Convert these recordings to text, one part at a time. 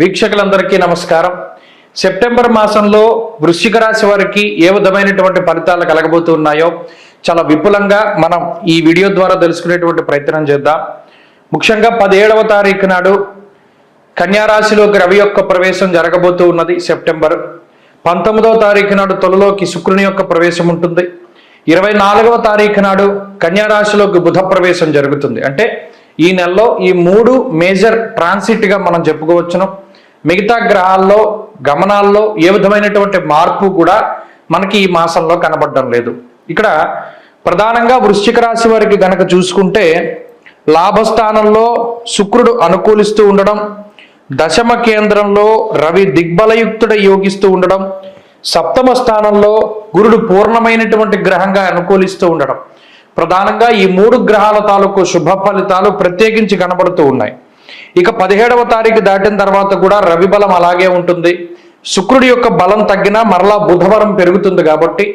వీక్షకులందరికీ నమస్కారం. సెప్టెంబర్ మాసంలో వృశ్చిక రాశి వారికి ఏ విధమైనటువంటి ఫలితాలు కలగబోతున్నాయో చాలా విపులంగా మనం ఈ వీడియో ద్వారా తెలుసుకునేటువంటి ప్రయత్నం చేద్దాం. ముఖ్యంగా 17వ తారీఖు నాడు కన్యా రాశిలోకి రవి యొక్క ప్రవేశం జరగబోతూ ఉన్నది. సెప్టెంబర్ 19వ తారీఖు నాడు తొలిలోకి శుక్రుని యొక్క ప్రవేశం ఉంటుంది. 24వ తారీఖు నాడు కన్యా రాశిలోకి బుధ ప్రవేశం జరుగుతుంది. అంటే ఈ నెలలో ఈ 3 మేజర్ ట్రాన్సిట్గా మనం చెప్పుకోవచ్చును. మిగతా గ్రహాల్లో గమనాల్లో ఏ విధమైనటువంటి మార్పు కూడా మనకి ఈ మాసంలో కనబడడం లేదు. ఇక్కడ ప్రధానంగా వృశ్చిక రాశి వారికి గనక చూసుకుంటే లాభస్థానంలో శుక్రుడు అనుకూలిస్తూ ఉండడం, దశమ కేంద్రంలో రవి దిగ్బలయుక్తుడ యోగిస్తూ ఉండడం, సప్తమ స్థానంలో గురుడు పూర్ణమైనటువంటి గ్రహంగా అనుకూలిస్తూ ఉండడం, ప్రధానంగా ఈ 3 గ్రహాల తాలూకు శుభ ఫలితాలు ప్రత్యేకించి కనబడుతూ ఉన్నాయి. ఇక 17వ తారీఖు దాటిన తర్వాత కూడా రవి బలం అలాగే ఉంటుంది. శుక్రుడి యొక్క బలం తగ్గినా మరలా బుధవారం పెరుగుతుంది. కాబట్టి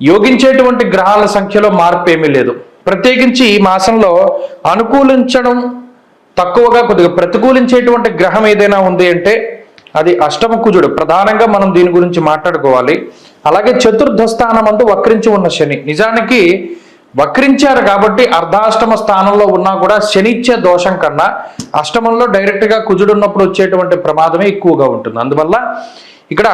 యోగించేటువంటి గ్రహాల సంఖ్యలో మార్పు ఏమీ లేదు. ప్రత్యేకించి ఈ మాసంలో అనుకూలించడం తక్కువగా కొద్దిగా ప్రతికూలించేటువంటి గ్రహం ఏదైనా ఉంది అంటే అది అష్టమ కుజుడు. ప్రధానంగా మనం దీని గురించి మాట్లాడుకోవాలి. అలాగే చతుర్థ స్థానమందు వక్రించి ఉన్న శని, నిజానికి వక్రించారు కాబట్టి అర్ధాష్టమ స్థానంలో ఉన్నా కూడా శని ఇచ్చే దోషం కన్నా అష్టమంలో డైరెక్ట్గా కుజుడు ఉన్నప్పుడు వచ్చేటువంటి ప్రమాదమే ఎక్కువగా ఉంటుంది. అందువల్ల ఇక్కడ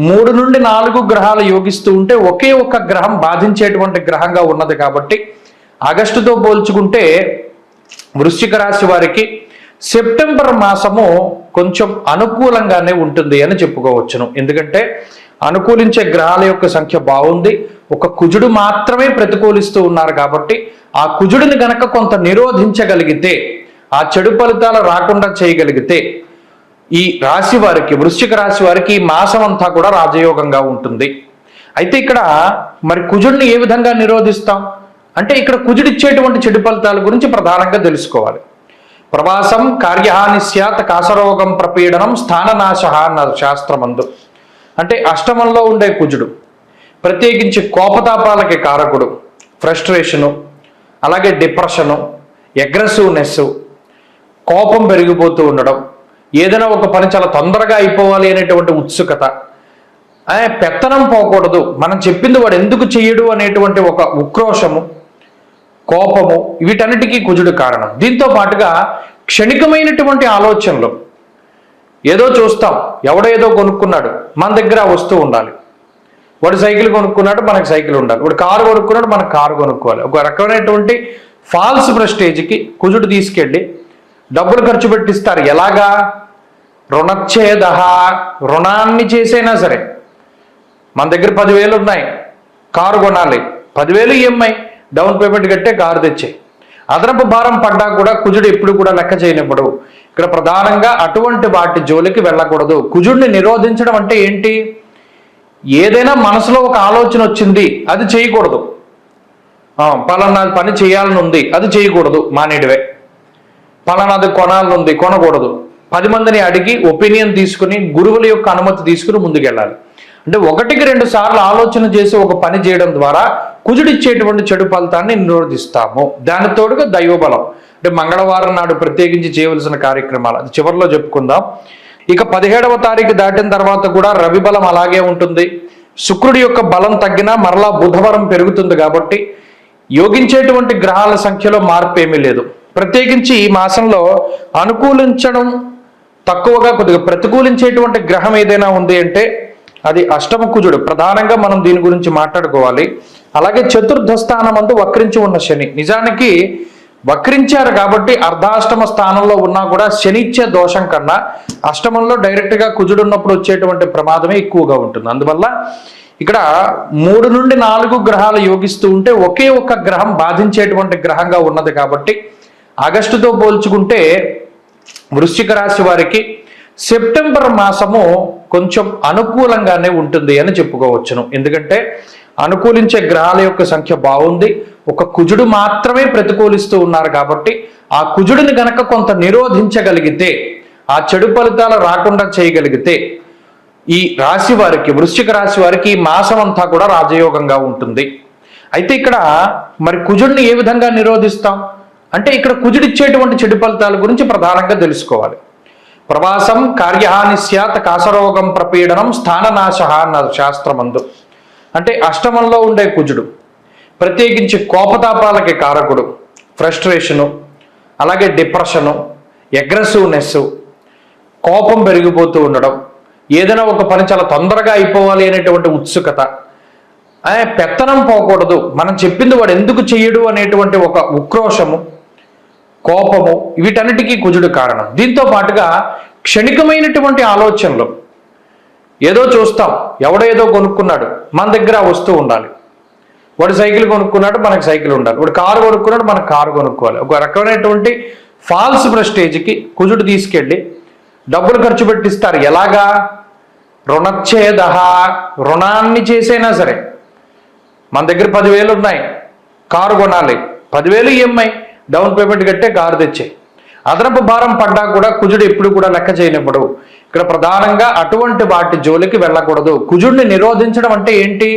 3 నుండి 4 గ్రహాలు యోగిస్తూ ఉంటే ఒకే ఒక్క గ్రహం బాధించేటువంటి గ్రహంగా ఉన్నది. కాబట్టి ఆగస్టుతో పోల్చుకుంటే వృశ్చిక రాశి వారికి సెప్టెంబర్ మాసము కొంచెం అనుకూలంగానే ఉంటుంది అని చెప్పుకోవచ్చును. ఎందుకంటే అనుకూలించే గ్రహాల యొక్క సంఖ్య బాగుంది. ఒక కుజుడు మాత్రమే ప్రతికూలిస్తూ ఉన్నారు. కాబట్టి ఆ కుజుడిని గనక కొంత నిరోధించగలిగితే, ఆ చెడు ఫలితాలు రాకుండా చేయగలిగితే ఈ రాశి వారికి, వృశ్చిక రాశి వారికి ఈ మాసం అంతా కూడా రాజయోగంగా ఉంటుంది. అయితే ఇక్కడ మరి కుజుడిని ఏ విధంగా నిరోధిస్తాం అంటే ఇక్కడ కుజుడిచ్చేటువంటి చెడు ఫలితాల గురించి ప్రధానంగా తెలుసుకోవాలి. ప్రవాసం కార్యహాని స్యాత్, కాసరోగం ప్రపీడనం, స్థాననాశ అన్న శాస్త్రమందు. అంటే అష్టమంలో ఉండే కుజుడు ప్రత్యేకించి కోపతాపాలకి కారకుడు. ఫ్రస్ట్రేషను, అలాగే డిప్రెషను, అగ్రెసివ్నెస్, కోపం పెరిగిపోతూ ఉండడం, ఏదైనా ఒక పని చాలా తొందరగా అయిపోవాలి అనేటువంటి ఉత్సుకత, పెత్తనం పోకూడదు, మనం చెప్పింది వాడు ఎందుకు చెయ్యడు అనేటువంటి ఒక ఉక్రోషము, కోపము, వీటన్నిటికీ కుజుడు కారణం. దీంతో పాటుగా క్షణికమైనటువంటి ఆలోచనలు, ఏదో చూస్తాం, ఎవడేదో కొనుక్కున్నాడు మన దగ్గర వస్తూ ఉండాలి, వాడు సైకిల్ కొనుక్కున్నాడు మనకు సైకిల్ ఉండాలి, వాడు కారు కొనుక్కున్నాడు మనకు కారు కొనుక్కోవాలి. ఒక రకమైనటువంటి ఫాల్స్ ప్రెస్టేజ్కి కుజుడు తీసుకెళ్ళి డబ్బులు ఖర్చు పెట్టిస్తారు. ఎలాగా? రుణచ్ఛేద, రుణాన్ని చేసైనా సరే. మన దగ్గర 10,000 ఉన్నాయి, కారు కొనాలి, 10,000 ఈఎంఐ డౌన్ పేమెంట్ కట్టే కారు తెచ్చే. అదనపు భారం పడ్డా కూడా కుజుడు ఎప్పుడు కూడా లెక్క చేయనివ్వడు. ఇక్కడ ప్రధానంగా అటువంటి వాటి జోలికి వెళ్ళకూడదు. కుజుడిని నిరోధించడం అంటే ఏంటి? ఏదైనా మనసులో ఒక ఆలోచన వచ్చింది, అది చేయకూడదు. పలానా పని చేయాలని ఉంది, అది చేయకూడదు, మానేడివే. పలానాది కొనాలని ఉంది, కొనకూడదు. 10 మందిని అడిగి ఒపీనియన్ తీసుకుని గురువుల యొక్క అనుమతి తీసుకుని ముందుకెళ్ళాలి. అంటే 1కి 2 సార్లు ఆలోచన చేసి ఒక పని చేయడం ద్వారా కుజుడిచ్చేటువంటి చెడు ఫలితాన్ని నిరోధిస్తాము. దాని తోడుగా దైవబలం, అంటే మంగళవారం నాడు ప్రత్యేకించి చేయవలసిన కార్యక్రమాలు అది చివరిలో చెప్పుకుందాం. ఇక 17వ తారీఖు దాటిన తర్వాత కూడా రవి బలం అలాగే ఉంటుంది. శుక్రుడి యొక్క బలం తగ్గినా మరలా బుధవారం పెరుగుతుంది. కాబట్టి యోగించేటువంటి గ్రహాల సంఖ్యలో మార్పు ఏమీ లేదు. ప్రత్యేకించి ఈ మాసంలో అనుకూలించడం తక్కువగా కొద్దిగా ప్రతికూలించేటువంటి గ్రహం ఏదైనా ఉంది అంటే అది అష్టమ కుజుడు. ప్రధానంగా మనం దీని గురించి మాట్లాడుకోవాలి. అలాగే చతుర్థ స్థానమందు వక్రించి ఉన్న శని, నిజానికి వక్రించారు కాబట్టి అర్ధాష్టమ స్థానంలో ఉన్నా కూడా శని ఇచ్చే దోషం కన్నా అష్టమంలో డైరెక్ట్గా కుజుడు ఉన్నప్పుడు వచ్చేటువంటి ప్రమాదమే ఎక్కువగా ఉంటుంది. అందువల్ల ఇక్కడ 3 నుండి 4 గ్రహాలు యోగిస్తూ ఉంటే ఒకే ఒక్క గ్రహం బాధించేటువంటి గ్రహంగా ఉన్నది. కాబట్టి ఆగస్టుతో పోల్చుకుంటే వృశ్చిక రాశి వారికి సెప్టెంబర్ మాసము కొంచెం అనుకూలంగానే ఉంటుంది అని చెప్పుకోవచ్చును. ఎందుకంటే అనుకూలించే గ్రహాల యొక్క సంఖ్య బాగుంది. ఒక కుజుడు మాత్రమే ప్రతికూలిస్తూ ఉన్నారు. కాబట్టి ఆ కుజుడిని గనక కొంత నిరోధించగలిగితే, ఆ చెడు ఫలితాలు రాకుండా చేయగలిగితే ఈ రాశి వారికి, వృశ్చిక రాశి వారికి ఈ మాసం అంతా కూడా రాజయోగంగా ఉంటుంది. అయితే ఇక్కడ మరి కుజుడిని ఏ విధంగా నిరోధిస్తాం అంటే ఇక్కడ కుజుడిచ్చేటువంటి చెడు ఫలితాల గురించి ప్రధానంగా తెలుసుకోవాలి. ప్రవాసం కార్యహాని స్యాత్ కాసరోగం ప్రపీడనం స్థాననాశ అన్నారు శాస్త్రమందు. అంటే అష్టమంలో ఉండే కుజుడు ప్రత్యేకించి కోపతాపాలకి కారకుడు, ఫ్రస్ట్రేషను, అలాగే డిప్రెషను, అగ్రెసివ్నెస్, కోపం పెరిగిపోతూ ఉండడం, ఏదైనా ఒక పని చాలా తొందరగా అయిపోవాలి అనేటువంటి ఉత్సుకత, పెత్తనం పోకూడదు, మనం చెప్పింది వాడు ఎందుకు చెయ్యడు అనేటువంటి ఒక ఉక్రోషము, కోపము, వీటన్నిటికీ కుజుడు కారణం. దీంతో పాటుగా క్షణికమైనటువంటి ఆలోచనలు, ఏదో చూస్తాం, ఎవడేదో కొనుక్కున్నాడు, మన దగ్గర వస్తూ ఉండాలి. వాడు సైకిల్ కొనుక్కున్నాడు, మనకు సైకిల్ ఉండాలి. వాడు కారు కొనుక్కున్నాడు, మనకు కారు కొనుక్కోవాలి. ఒక రకమైనటువంటి ఫాల్స్ ప్రెస్టేజ్కి కుజుడు తీసుకెళ్ళి డబ్బులు ఖర్చు పెట్టిస్తారు. ఎలాగా? రుణచ్ఛేద, రుణాన్ని చేసైనా సరే. మన దగ్గర 10,000 ఉన్నాయి, కారు కొనాలి, 10,000 ఈఎంఐ డౌన్ పేమెంట్ కట్టే కారు తెచ్చే. అదనపు భారం పడ్డా కూడా కుజుడు ఎప్పుడు కూడా లెక్క చేయనివ్వడు. ఇక్కడ ప్రధానంగా అటువంటి వాటి జోలికి వెళ్ళకూడదు. కుజుడిని నిరోధించడం అంటే ఏంటి?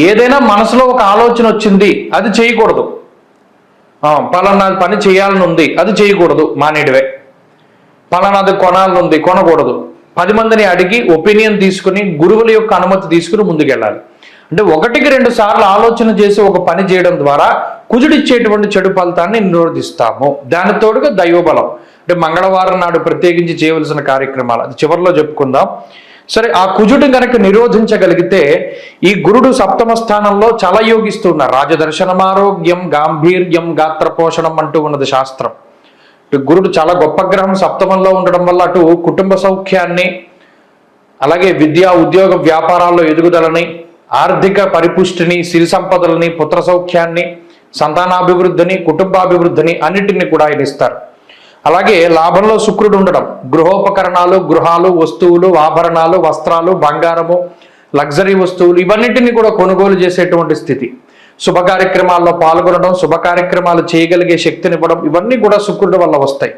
ఏదైనా మనసులో ఒక ఆలోచన వచ్చింది, అది చేయకూడదు. పలానా పని చేయాలని ఉంది, అది చేయకూడదు, మానేడివే. పలానాది కొనాలని ఉంది, కొనకూడదు. 10 మందిని అడిగి ఒపీనియన్ తీసుకుని గురువుల యొక్క అనుమతి తీసుకుని ముందుకెళ్ళాలి. అంటే 1-2 సార్లు ఆలోచన చేసి ఒక పని చేయడం ద్వారా కుజుడిచ్చేటువంటి చెడు ఫలితాన్ని నిరోధిస్తాము. దాని తోడుగా దైవబలం, అంటే మంగళవారం నాడు ప్రత్యేకించి చేయవలసిన కార్యక్రమాలు, అది చివరిలో చెప్పుకుందాం. సరే, ఆ కుజుడిని కనుక నిరోధించగలిగితే ఈ గురుడు సప్తమ స్థానంలో చాలా యోగిస్తున్నారు. రాజదర్శనం, ఆరోగ్యం, గాంభీర్యం, గాత్రపోషణం అంటూ ఉన్నది శాస్త్రం. గురుడు చాలా గొప్ప గ్రహం సప్తమంలో ఉండడం వల్ల అటు కుటుంబ సౌఖ్యాన్ని, అలాగే విద్యా ఉద్యోగ వ్యాపారాల్లో ఎదుగుదలని, ఆర్థిక పరిపుష్టిని, సిరి సంపదలని, పుత్ర సౌఖ్యాన్ని, సంతానాభివృద్ధిని, కుటుంబాభివృద్ధిని అన్నిటిని కూడా ఆయన ఇస్తారు. అలాగే లాభంలో శుక్రుడు ఉండడం, గృహోపకరణాలు, గృహాలు, వస్తువులు, ఆభరణాలు, వస్త్రాలు, బంగారము, లగ్జరీ వస్తువులు ఇవన్నిటిని కూడా కొనుగోలు చేసేటువంటి స్థితి. శుభ కార్యక్రమాల్లో పాల్గొనడం, శుభ కార్యక్రమాలు చేయగలిగే శక్తినివ్వడం, ఇవన్నీ కూడా శుక్రుడి వల్ల వస్తాయి.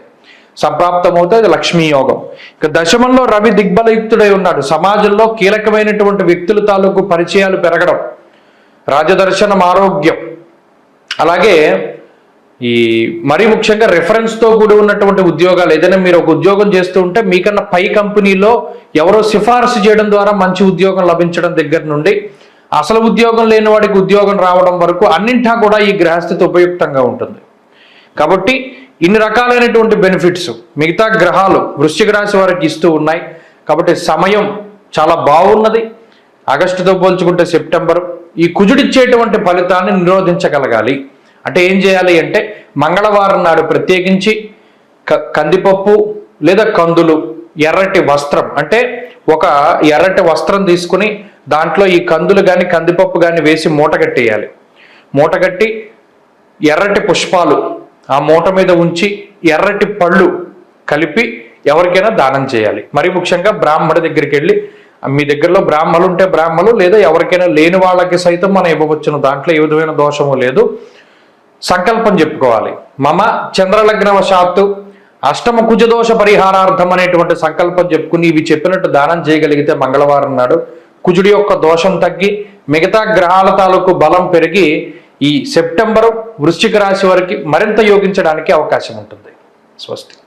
సంప్రాప్తమవుతుంది లక్ష్మీ యోగం. ఇక దశమంలో రవి దిగ్బలయుక్తుడై ఉన్నాడు. సమాజంలో కీలకమైనటువంటి వ్యక్తుల తాలూకు పరిచయాలు పెరగడం, రాజదర్శనం, ఆరోగ్యం, అలాగే ఈ మరీ ముఖ్యంగా రెఫరెన్స్తో కూడి ఉన్నటువంటి ఉద్యోగాలు. ఏదైనా మీరు ఒక ఉద్యోగం చేస్తూ ఉంటే మీకన్నా పై కంపెనీలో ఎవరో సిఫారసు చేయడం ద్వారా మంచి ఉద్యోగం లభించడం దగ్గర నుండి అసలు ఉద్యోగం లేని వాడికి ఉద్యోగం రావడం వరకు అన్నింటా కూడా ఈ గ్రహస్థితి ఉపయుక్తంగా ఉంటుంది. కాబట్టి ఇన్ని రకాలైనటువంటి బెనిఫిట్స్ మిగతా గ్రహాలు వృశ్చిక రాశి వారికి ఇస్తూ ఉన్నాయి. కాబట్టి సమయం చాలా బాగున్నది. ఆగస్టుతో పోల్చుకుంటే సెప్టెంబరు ఈ కుజుడిచ్చేటువంటి ఫలితాన్ని నిరోధించగలగాలి. అంటే ఏం చేయాలి అంటే మంగళవారం నాడు ప్రత్యేకించి కందిపప్పు లేదా కందులు, ఎర్రటి వస్త్రం, అంటే ఒక ఎర్రటి వస్త్రం తీసుకుని దాంట్లో ఈ కందులు కానీ కందిపప్పు కానీ వేసి మూట కట్టేయాలి. మూట కట్టి ఎర్రటి పుష్పాలు ఆ మూట మీద ఉంచి ఎర్రటి పళ్ళు కలిపి ఎవరికైనా దానం చేయాలి. మరి ముఖ్యంగా బ్రాహ్మడి దగ్గరికి వెళ్ళి, మీ దగ్గరలో బ్రాహ్మలు ఉంటే బ్రాహ్మలు, లేదా ఎవరికైనా లేని వాళ్ళకి సైతం మనం ఇవ్వవచ్చును, దాంట్లో ఏ విధమైన దోషము లేదు. సంకల్పం చెప్పుకోవాలి. మమ చంద్రలగ్నవశాత్తు అష్టమ కుజదోష పరిహారార్థం అనేటువంటి సంకల్పం చెప్పుకుని ఇవి చెప్పినట్టు దానం చేయగలిగితే మంగళవారం నాడు కుజుడి యొక్క దోషం తగ్గి మిగతా గ్రహాల తాలూకు బలం పెరిగి ఈ సెప్టెంబరు వృశ్చిక రాశి వారికి మరింత యోగించడానికి అవకాశం ఉంటుంది. స్వస్తి.